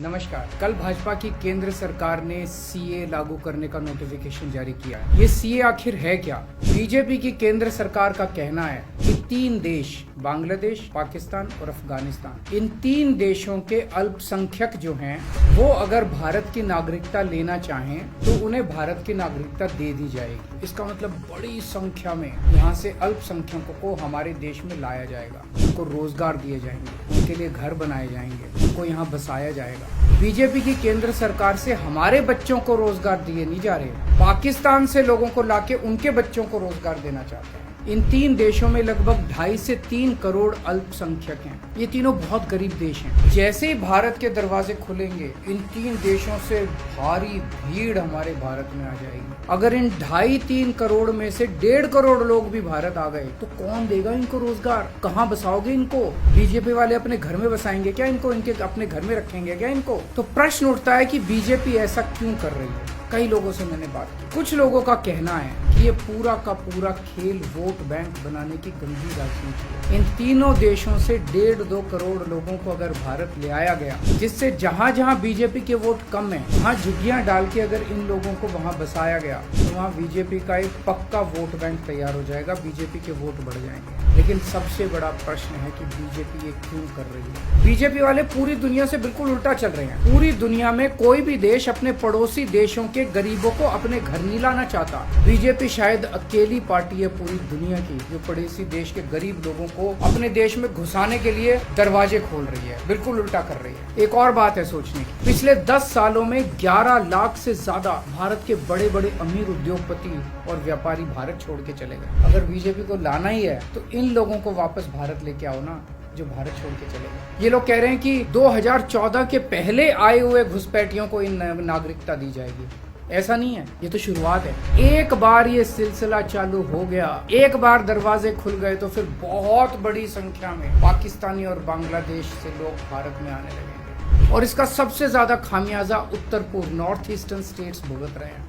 नमस्कार। कल भाजपा की केंद्र सरकार ने सीए लागू करने का नोटिफिकेशन जारी किया है। ये सीए आखिर है क्या? बीजेपी की केंद्र सरकार का कहना है कि 3 देश, बांग्लादेश, पाकिस्तान और अफगानिस्तान, इन 3 देशों के अल्पसंख्यक जो हैं, वो अगर भारत की नागरिकता लेना चाहें तो उन्हें भारत की नागरिकता दे दी जाएगी। इसका मतलब बड़ी संख्या में यहाँ से अल्पसंख्यकों को हमारे देश में लाया जाएगा, उनको रोजगार दिए जाएंगे, उनके लिए घर बनाए जाएंगे, उनको यहाँ बसाया जाएगा। बीजेपी की केंद्र सरकार से हमारे बच्चों को रोजगार दिए नहीं जा रहे, पाकिस्तान से लोगों को लाके उनके बच्चों को रोजगार देना चाहते हैं। इन 3 देशों में लगभग 2.5 से 3 करोड़ अल्पसंख्यक हैं। ये तीनों बहुत गरीब देश हैं। जैसे ही भारत के दरवाजे खुलेंगे, इन 3 देशों से भारी भीड़ हमारे भारत में आ जाएगी। अगर इन 2.5-3 करोड़ में से 1.5 करोड़ लोग भी भारत आ गए तो कौन देगा इनको रोजगार? कहाँ बसाओगे इनको? बीजेपी वाले अपने घर में बसाएंगे क्या इनको? इनके अपने घर में रखेंगे क्या इनको? तो प्रश्न उठता है कि बीजेपी ऐसा क्यों कर रही है। कई लोगों से मैंने बात की, कुछ लोगों का कहना है कि ये पूरा का पूरा खेल वोट बैंक बनाने की गंभीर राजनीति है। इन तीनों देशों से 1.5-2 करोड़ लोगों को अगर भारत ले आया गया, जिससे जहां जहां बीजेपी के वोट कम है, वहां झुग्गियां डाल के अगर इन लोगों को वहां बसाया गया तो वहां बीजेपी का एक पक्का वोट बैंक तैयार हो जाएगा, बीजेपी के वोट बढ़ जाएंगे। लेकिन सबसे बड़ा प्रश्न है कि बीजेपी ये क्यों कर रही है? बीजेपी वाले पूरी दुनिया से बिल्कुल उल्टा चल रहे हैं। पूरी दुनिया में कोई भी देश अपने पड़ोसी देशों के गरीबों को अपने घर नहीं लाना चाहता। बीजेपी शायद अकेली पार्टी है पूरी दुनिया की जो पड़ोसी देश के गरीब लोगों को अपने देश में घुसाने के लिए दरवाजे खोल रही है, बिल्कुल उल्टा कर रही है। एक और बात है सोचने की, पिछले 10 सालों में 11 लाख से ज्यादा भारत के बड़े बड़े अमीर उद्योगपति और व्यापारी भारत छोड़ के चले गए। अगर बीजेपी को लाना ही है तो इन लोगों को वापस भारत लेके आओ ना, जो भारत छोड़ के चले गए। ये लोग कह रहे हैं कि 2014 के पहले आए हुए घुसपैठियों को इन नागरिकता दी जाएगी। ऐसा नहीं है, ये तो शुरुआत है। एक बार ये सिलसिला चालू हो गया, एक बार दरवाजे खुल गए तो फिर बहुत बड़ी संख्या में पाकिस्तानी और बांग्लादेश से लोग भारत में आने लगेंगे और इसका सबसे ज्यादा खामियाजा उत्तर पूर्व नॉर्थ ईस्टर्न स्टेट्स भुगत रहे हैं,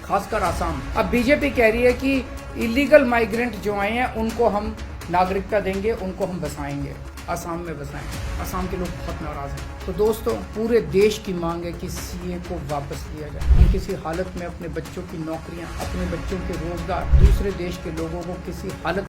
खासकर आसाम। अब बीजेपी कह रही है कि इलीगल माइग्रेंट जो आए हैं उनको हम नागरिकता देंगे, उनको हम बसाएंगे, असम में बसाएंगे। असम के लोग बहुत नाराज हैं। तो दोस्तों, पूरे देश की मांग है कि सीए को वापस लिया जाए। हम किसी हालत में अपने बच्चों की नौकरियां, अपने बच्चों के रोजगार दूसरे देश के लोगों को किसी हालत